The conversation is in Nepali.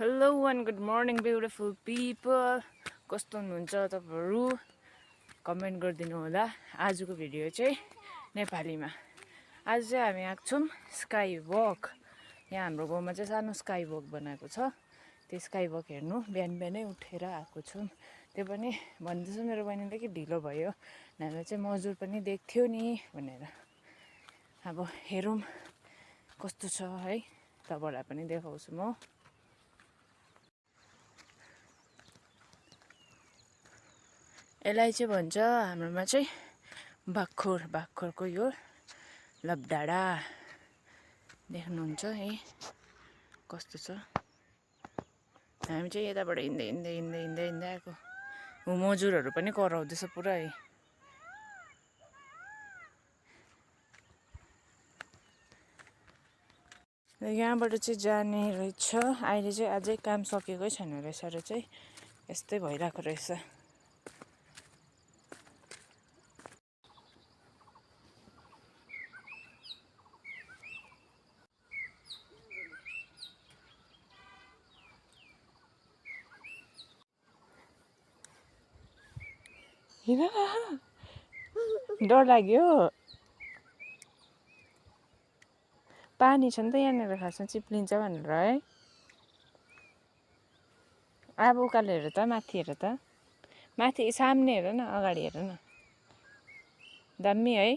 Hello and good morning beautiful people. कस्तो हुनुहुन्छ तपाईँहरू कमेन्ट गरिदिनु होला। आजको भिडियो चाहिँ नेपालीमा। आज चाहिँ हामी आएको छौँ स्काई वक। यहाँ हाम्रो गाउँमा चाहिँ सानो स्काई वक बनाएको छ। त्यो स्काई वक हेर्नु बिहान बिहानै उठेर आएको छौँ। त्यो पनि भन्दैछ मेरो बहिनीले कि ढिलो भयो नभए चाहिँ मजुर पनि देख्थ्यो नि भनेर। अब हेरौँ कस्तो छ है, तपाईँहरूलाई पनि देखाउँछु म। यसलाई चाहिँ भन्छ हाम्रोमा चाहिँ बाख्खोरको यो लबडाँडा देख्नुहुन्छ है कस्तो छ। हामी चाहिँ यताबाट हिँड्दै हिँड्दै हिँड्दै हिँड्दै हिँड्दै आएको। मजुरहरू पनि कराउँदैछ पुरै। यहाँबाट चाहिँ जाने रहेछ। अहिले चाहिँ अझै काम सकेकै छैन रहेछ र चाहिँ यस्तै भइरहेको रहेछ। डर लाग्यो। पानी छ नि त यहाँनिर, खासमा चिप्लिन्छ भनेर है। अब उकालो हेर त, माथि हेर त, माथि सामने हेर न, अगाडि हेर न, दामी है।